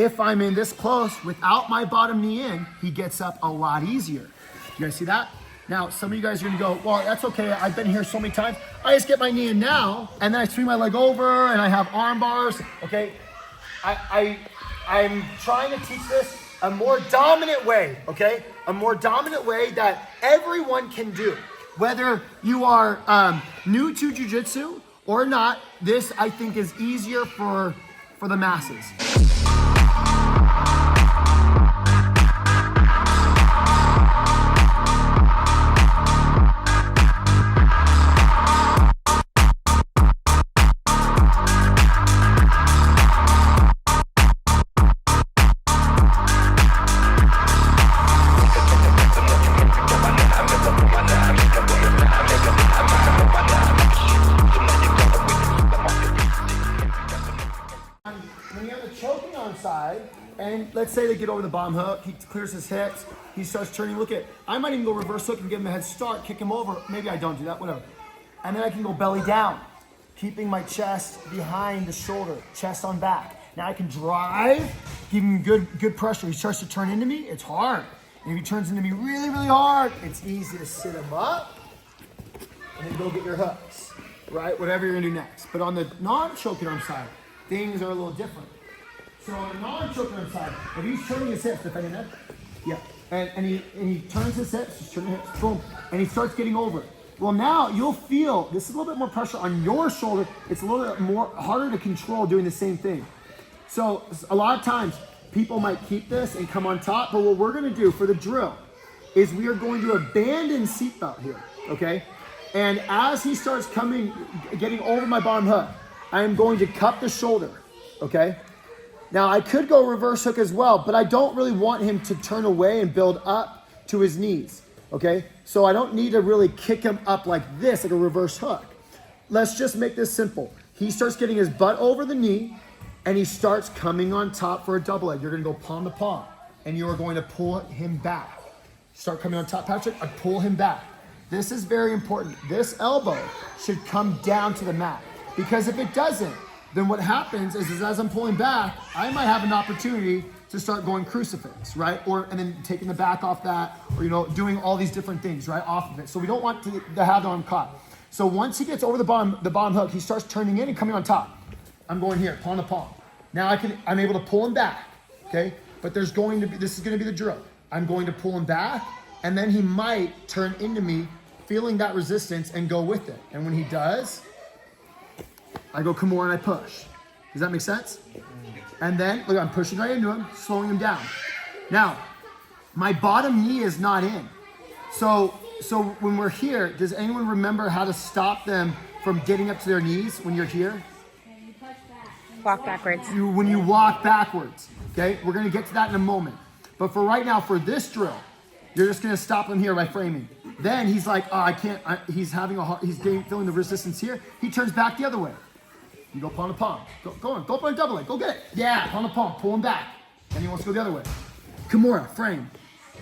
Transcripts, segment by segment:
If I'm in this close without my bottom knee in, he gets up a lot easier. You guys see that? Now, some of you guys are gonna go, well, that's okay, I've been here so many times. I just get my knee in now, and then I swing my leg over, and I have arm bars, okay? I'm trying to teach this a more dominant way, okay? A more dominant way that everyone can do. Whether you are new to jiu-jitsu or not, this I think is easier for the masses. And let's say they get over the bottom hook, he clears his hips, he starts turning, look at, I might even go reverse hook and give him a head start, kick him over, maybe I don't do that, whatever. And then I can go belly down, keeping my chest behind the shoulder, chest on back. Now I can drive, give him good pressure. He starts to turn into me, it's hard. And if he turns into me really, really hard, it's easy to sit him up and then go get your hooks, right? Whatever you're gonna do next. But on the non-choking arm side, things are a little different. So on the non-choking arm side, if he's turning his hips, defending that, yeah, and he turns his hips, he's turning his hips, boom, and he starts getting over. Well, now you'll feel this is a little bit more pressure on your shoulder. It's a little bit more harder to control doing the same thing. So a lot of times people might keep this and come on top, but what we're going to do for the drill is we are going to abandon seatbelt here, okay? And as he starts getting over my bottom hook, I am going to cup the shoulder, okay? Now, I could go reverse hook as well, but I don't really want him to turn away and build up to his knees, okay? So I don't need to really kick him up like this, like a reverse hook. Let's just make this simple. He starts getting his butt over the knee, and he starts coming on top for a double leg. You're gonna go palm to palm, and you are going to pull him back. Start coming on top, Patrick, I pull him back. This is very important. This elbow should come down to the mat, because if it doesn't, then what happens is as I'm pulling back, I might have an opportunity to start going crucifix, right? And then taking the back off that, or doing all these different things, right, off of it. So we don't want to have the arm caught. So once he gets over the bottom hook, he starts turning in and coming on top. I'm going here, palm to palm. Now I'm able to pull him back, okay? But this is going to be the drill. I'm going to pull him back, and then he might turn into me, feeling that resistance and go with it. And when he does, I go Kimura and I push. Does that make sense? And then, look, I'm pushing right into him, slowing him down. Now, my bottom knee is not in. So when we're here, does anyone remember how to stop them from getting up to their knees when you're here? Walk backwards. When you walk backwards, okay? We're gonna get to that in a moment. But for right now, for this drill, you're just gonna stop him here by framing. Then he's like, oh, I can't, he's feeling the resistance here. He turns back the other way. You go palm to palm. Go for a double leg. Go get it. Yeah, palm to palm. Pull him back. And he wants to go the other way. Kimura, frame.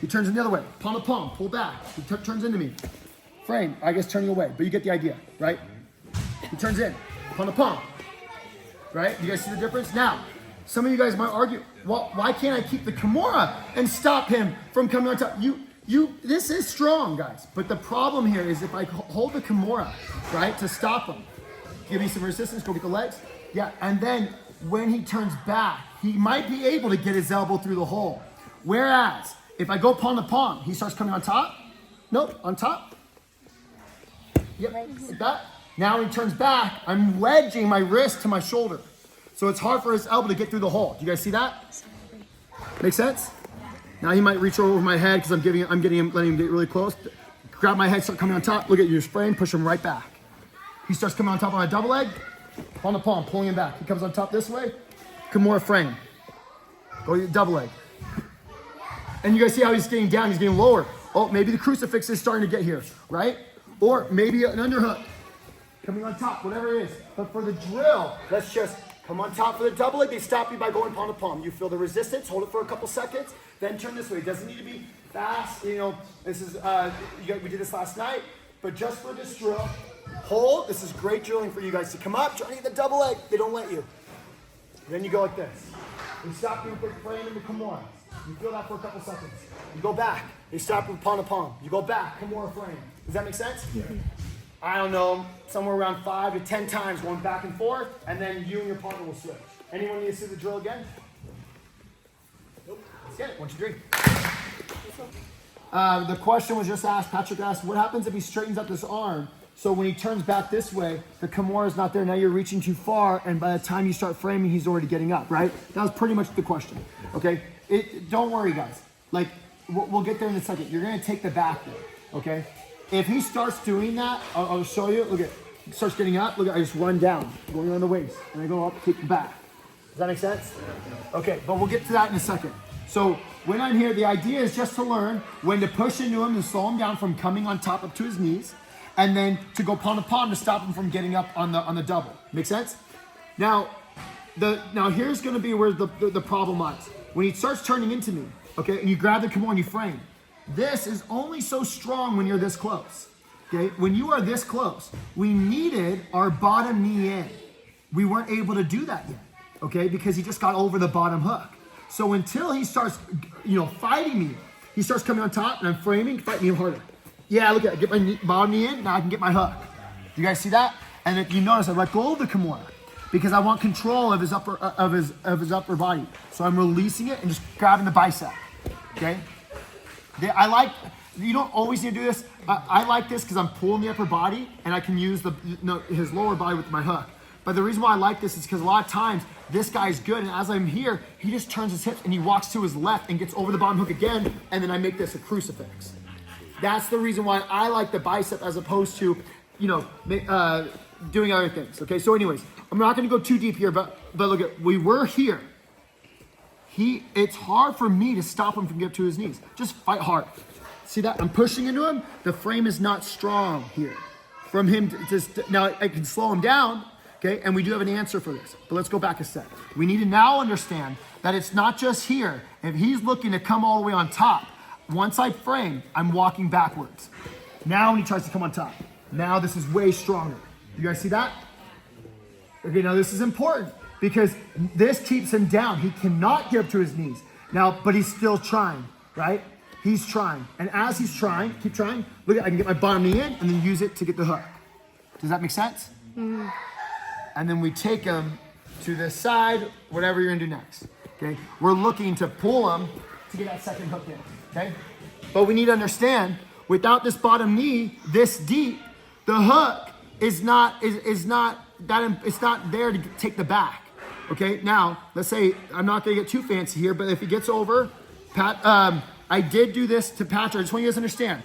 He turns in the other way. Palm to palm. Pull back. He turns into me. Frame. I guess turning away, but you get the idea, right? He turns in. Palm to palm. Right? You guys see the difference? Now, some of you guys might argue, well, why can't I keep the Kimura and stop him from coming on top? This is strong, guys. But the problem here is if I hold the Kimura, right, to stop him, give me some resistance, go get the legs. Yeah, and then when he turns back, he might be able to get his elbow through the hole. Whereas, if I go palm to palm, he starts coming on top. Nope, on top. Yep, like that. Now when he turns back, I'm wedging my wrist to my shoulder. So it's hard for his elbow to get through the hole. Do you guys see that? Make sense? Now he might reach over my head because letting him get really close. Grab my head, start coming on top. Look at you, frame, push him right back. He starts coming on top on a double leg, palm to palm, pulling him back. He comes on top this way, Kimura frame. Go to the double leg. And you guys see how he's getting down, he's getting lower. Oh, maybe the crucifix is starting to get here, right? Or maybe an underhook, coming on top, whatever it is. But for the drill, let's just come on top for the double leg. They stop you by going palm to palm. You feel the resistance, hold it for a couple seconds, then turn this way. It doesn't need to be fast, this is, we did this last night, but just for this drill, hold. This is great drilling for you guys to come up, try to get the double leg. They don't let you. Then you go like this. They stop you with frame into Kimura. You feel that for a couple seconds. You go back. They stop you with palm to palm. You go back, Kimura frame. Does that make sense? Yeah. I don't know, somewhere around 5 to 10 times going back and forth, and then you and your partner will switch. Anyone need to see the drill again? Nope. Let's get it. 1, 2, 3. The question was just asked, Patrick asked, what happens if he straightens up this arm? So when he turns back this way, the Kimura is not there. Now you're reaching too far, and by the time you start framing, he's already getting up, right? That was pretty much the question, okay? Don't worry, guys. Like, we'll get there in a second. You're going to take the back there, okay? If he starts doing that, I'll show you. Look at, he starts getting up. Look at, I just run down, going around the waist, and I go up, take the back. Does that make sense? Okay, but we'll get to that in a second. So when I'm here, the idea is just to learn when to push into him and slow him down from coming on top up to his knees, and then to go palm to palm to stop him from getting up on the double. Make sense? Now here's going to be where the problem lies. When he starts turning into me, okay, and you grab the Kimura and you frame, this is only so strong when you're this close. Okay, when you are this close, we needed our bottom knee in. We weren't able to do that yet, okay, because he just got over the bottom hook. So until he starts, fighting me, he starts coming on top and I'm framing, fighting him harder. Yeah, look at it. Get my bottom knee in, now I can get my hook. Do you guys see that? And if you notice, I let go of the Kimura because I want control of his upper body. So I'm releasing it and just grabbing the bicep. Okay? You don't always need to do this. I like this because I'm pulling the upper body and I can use his lower body with my hook. But the reason why I like this is because a lot of times this guy's good, and as I'm here, he just turns his hips and he walks to his left and gets over the bottom hook again, and then I make this a crucifix. That's the reason why I like the bicep as opposed to, doing other things. Okay, so anyways, I'm not going to go too deep here, but look at, we were here. It's hard for me to stop him from getting up to his knees. Just fight hard. See that? I'm pushing into him. The frame is not strong here. From him now I can slow him down, okay? And we do have an answer for this. But let's go back a step. We need to now understand that it's not just here. If he's looking to come all the way on top, once I frame, I'm walking backwards. Now when he tries to come on top, now this is way stronger. You guys see that? Okay, now this is important because this keeps him down. He cannot get up to his knees. Now, but he's still trying, right? He's trying. And as he's trying, keep trying, look, I can get my bottom knee in and then use it to get the hook. Does that make sense? Mm-hmm. And then we take him to the side, whatever you're gonna do next, okay? We're looking to pull him to get that second hook in, okay? But we need to understand, without this bottom knee this deep, the hook is not there to take the back, okay? Now, let's say, I'm not gonna get too fancy here, but if he gets over, I did do this to Patrick. I just want you guys to understand.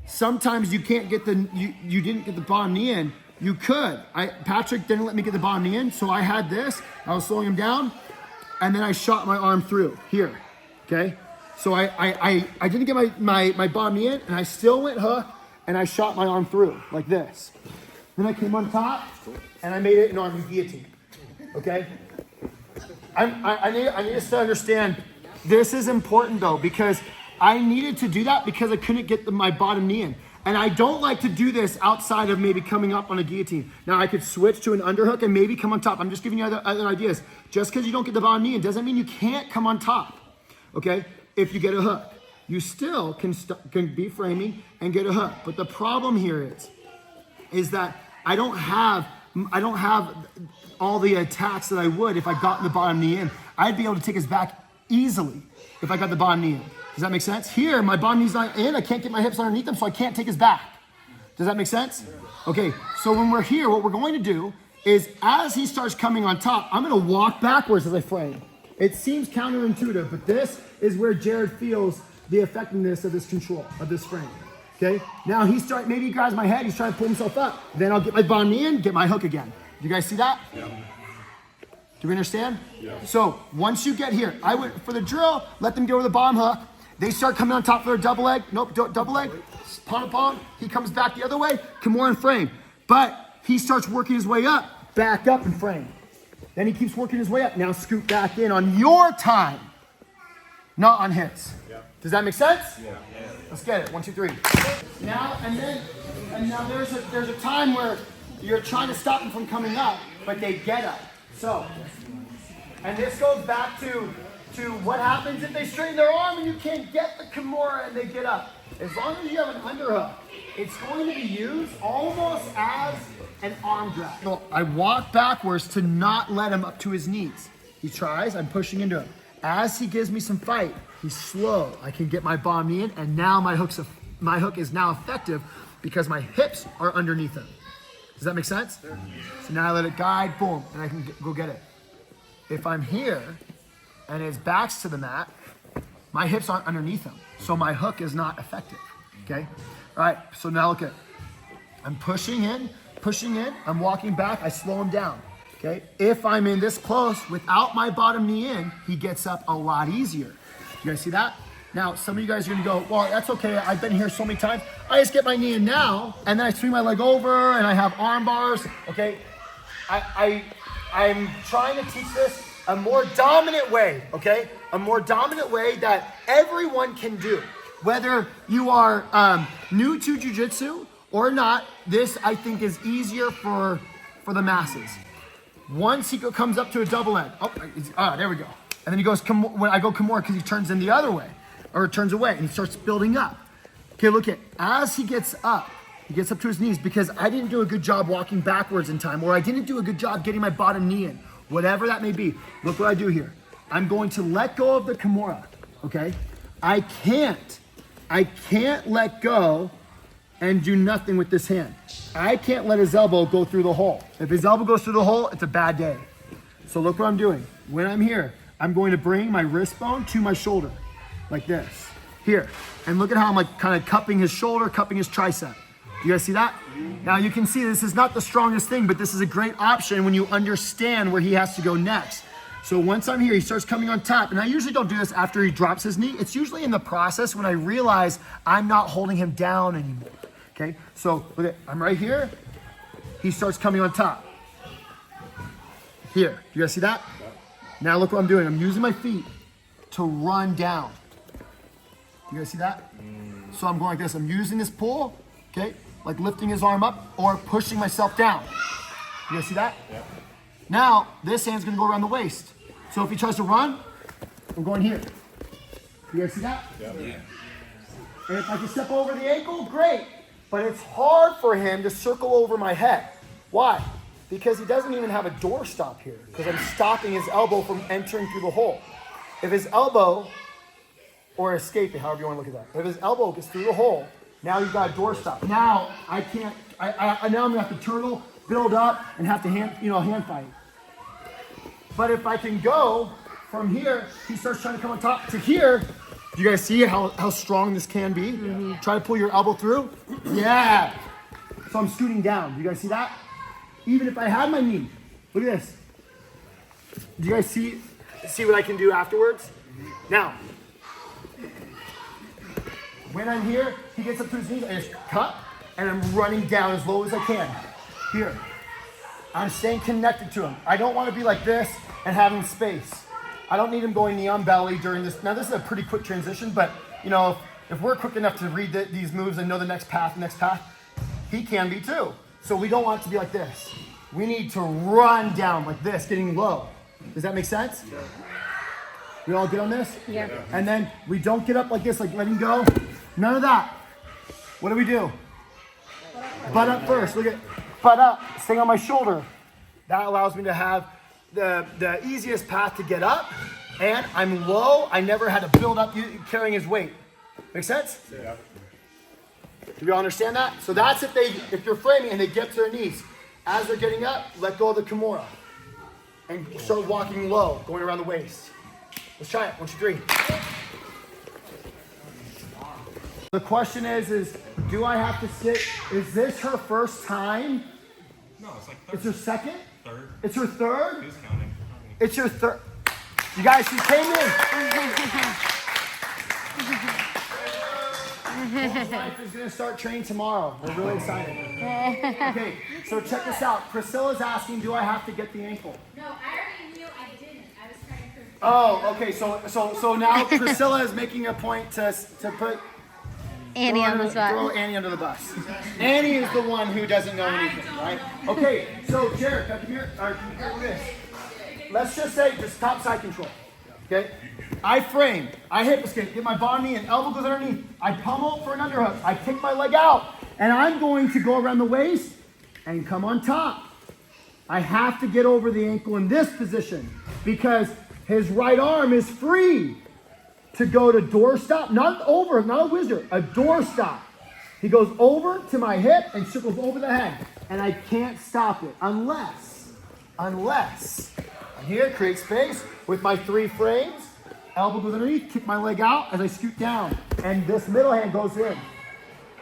Sometimes you can't get you didn't get the bottom knee in. You could. Patrick didn't let me get the bottom knee in, so I had this. I was slowing him down, and then I shot my arm through here, okay? So I didn't get my bottom knee in, and I still went hook, and I shot my arm through like this. Then I came on top, and I made it an arm guillotine, okay? I need us to understand. This is important though, because I needed to do that because I couldn't get my bottom knee in. And I don't like to do this outside of maybe coming up on a guillotine. Now I could switch to an underhook and maybe come on top. I'm just giving you other ideas. Just because you don't get the bottom knee in doesn't mean you can't come on top, okay? If you get a hook. You still can be framing and get a hook. But the problem here is that I don't have all the attacks that I would if I got the bottom knee in. I'd be able to take his back easily if I got the bottom knee in. Does that make sense? Here, my bottom knee's not in. I can't get my hips underneath them, so I can't take his back. Does that make sense? Okay, so when we're here, what we're going to do is as he starts coming on top, I'm going to walk backwards as I frame. It seems counterintuitive, but this is where Jared feels the effectiveness of this control, of this frame. Okay? Now maybe he grabs my head, he's trying to pull himself up. Then I'll get my bottom knee in, get my hook again. Do you guys see that? Yeah. Do we understand? Yeah. So once you get here, I would, for the drill, let them go over the bottom hook. They start coming on top of their double leg. Nope, double leg. Palm to palm. He comes back the other way. Kimura and frame. But he starts working his way up. Back up and frame. Then he keeps working his way up. Now scoot back in on your time. Not on his. Yeah. Does that make sense? Yeah. Let's get it. 1, 2, 3. Now there's a time where you're trying to stop them from coming up, but they get up. So And this goes back to what happens if they straighten their arm and you can't get the Kimura and they get up. As long as you have an underhook, it's going to be used almost as an arm drag. So I walk backwards to not let him up to his knees. He tries, I'm pushing into him. As he gives me some fight, he's slow. I can get my bomb knee in, and now my hook is now effective because my hips are underneath him. Does that make sense? So now I let it guide, boom, and I can go get it. If I'm here and his back's to the mat, my hips aren't underneath him, so my hook is not effective, okay? All right, so now look at, I'm pushing in, I'm walking back, I slow him down, okay? If I'm in this close without my bottom knee in, he gets up a lot easier. You guys see that? Now, some of you guys are gonna go, well, that's okay, I've been here so many times. I just get my knee in now, and then I swing my leg over, and I have arm bars, okay? I'm trying to teach this a more dominant way, okay? A more dominant way that everyone can do. Whether you are new to jiu-jitsu or not, this I think is easier for the masses. Once he comes up to a double leg, there we go. And then he goes, when I go Kimura, because he turns in the other way, or turns away, and he starts building up. Okay, look at, as he gets up to his knees, because I didn't do a good job walking backwards in time, or I didn't do a good job getting my bottom knee in, whatever that may be. Look what I do here. I'm going to let go of the Kimura, okay? I can't let go and do nothing with this hand. I can't let his elbow go through the hole. If his elbow goes through the hole, it's a bad day. So look what I'm doing. When I'm here, I'm going to bring my wrist bone to my shoulder, like this, here. And look at how I'm like kind of cupping his shoulder, cupping his tricep. You guys see that? Now you can see this is not the strongest thing, but this is a great option when you understand where he has to go next. So once I'm here, he starts coming on top, and I usually don't do this after he drops his knee. It's usually in the process when I realize I'm not holding him down anymore, okay? So look at, I'm right here, he starts coming on top. Here, you guys see that? Now look what I'm doing. I'm using my feet to run down. You guys see that? So I'm going like this. I'm using this pull, okay? Like lifting his arm up or pushing myself down. You guys see that? Yeah. Now, this hand's gonna go around the waist. So if he tries to run, I'm going here. You guys see that? Yeah. And if I can step over the ankle, great. But it's hard for him to circle over my head. Why? Because he doesn't even have a door stop here, because I'm stopping his elbow from entering through the hole. If his elbow, or escaping, however you want to look at that. If his elbow gets through the hole, now you've got a door stop. Now I can't, now I'm gonna have to turtle, build up, and have to hand fight. But if I can go from here, he starts trying to come on top to here. Do you guys see how strong this can be? Mm-hmm. Try to pull your elbow through. Yeah. So I'm scooting down. Do you guys see that? Even if I had my knee, look at this. Do you guys see what I can do afterwards? Now, when I'm here, he gets up to his knees, I just cut, and I'm running down as low as I can. Here. I'm staying connected to him. I don't want to be like this and having space. I don't need him going knee on belly during this. Now this is a pretty quick transition, but if we're quick enough to read these moves and know the next path, he can be too. So we don't want it to be like this. We need to run down like this, getting low. Does that make sense? Yeah. We all get on this? Yeah. And then we don't get up like this, like letting go. None of that. What do? Butt up first. Look at butt up, staying on my shoulder. That allows me to have the easiest path to get up, and I'm low. I never had to build up carrying his weight. Make sense? Yeah. Do you all understand that? So that's if you're framing and they get to their knees. As they're getting up, let go of the Kimura. And start walking low, going around the waist. Let's try it. 1, 2, 3. The question is do I have to sit? Is this her first time? No, it's like third. It's her second? Third. It's her third? Who's counting? It's your third. You guys, she came in. His wife is going to start training tomorrow. We're really excited. Okay, so check this out. Priscilla's asking, do I have to get the ankle? No, I already knew I didn't. I was trying to prove. Oh, okay. So now Priscilla is making a point to put Annie on the spot. Throw Annie under the bus. Annie is the one who doesn't know anything, right? Okay. So Jared, come here. All right, come here with this. let's just say just top side control. Okay? I frame, I hip escape, get my bottom knee and elbow goes underneath. I pummel for an underhook. I kick my leg out. And I'm going to go around the waist and come on top. I have to get over the ankle in this position because his right arm is free to go to doorstop, not over, not a wizard, a doorstop. He goes over to my hip and circles over the head. And I can't stop it unless I'm here, create space with my 3 frames, elbow goes underneath, kick my leg out as I scoot down. And this middle hand goes in.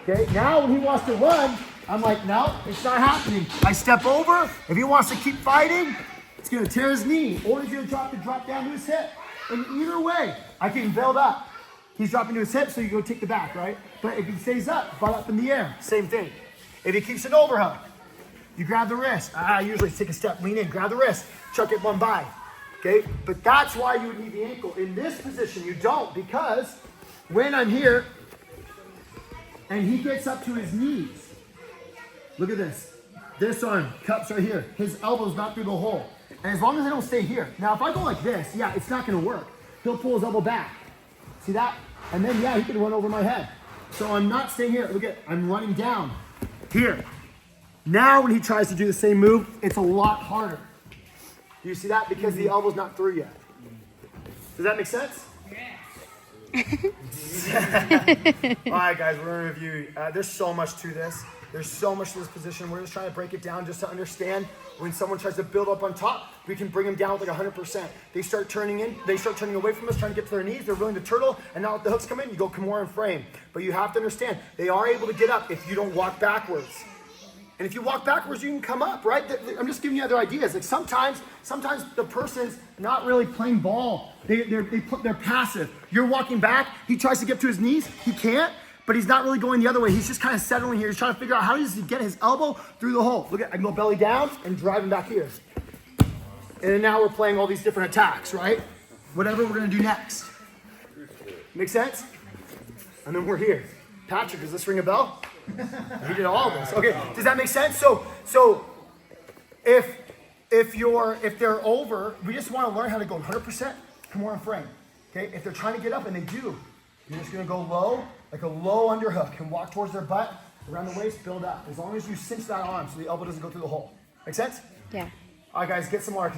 Okay, now when he wants to run, I'm like, no, it's not happening. I step over. If he wants to keep fighting, it's going to tear his knee, or he's going to drop down to his hip. And either way, I can build up. He's dropping to his hip, so you go take the back, right? But if he stays up, butt up in the air, same thing. If he keeps an overhook, you grab the wrist. I usually take a step, lean in, grab the wrist, chuck it one by. Okay? But that's why you would need the ankle. In this position, you don't, because when I'm here and he gets up to his knees, look at this. This arm cups right here. His elbow's not through the hole. And as long as I don't stay here. Now, if I go like this, yeah, it's not going to work. He'll pull his elbow back. See that? And then, yeah, he can run over my head. So I'm not staying here. Look at, I'm running down here. Now when he tries to do the same move, it's a lot harder. Do you see that? Because the elbow's not through yet. Does that make sense? All right, guys, we're going to review. There's so much to this. There's so much to this position. We're just trying to break it down just to understand when someone tries to build up on top, we can bring them down with like 100%. They start turning in, they start turning away from us, trying to get to their knees. They're willing to turtle, and now if the hooks come in, you go Kimura and frame. But you have to understand, they are able to get up if you don't walk backwards. And if you walk backwards, you can come up, right? I'm just giving you other ideas. Like sometimes the person's not really playing ball. They're passive. You're walking back. He tries to get to his knees. He can't, but he's not really going the other way. He's just kind of settling here. He's trying to figure out how does he get his elbow through the hole. Look at, I can go belly down and drive him back here. And then now we're playing all these different attacks, right? Whatever we're going to do next. Make sense? And then we're here. Patrick, does this ring a bell? He did all this. Okay, does that make sense? So if they're over, we just want to learn how to go 100% Kimura frame. Okay, if they're trying to get up and they do, you're just gonna go low, like a low underhook, and walk towards their butt, around the waist, build up. As long as you cinch that arm so the elbow doesn't go through the hole. Make sense? Yeah. All right, guys, get some more.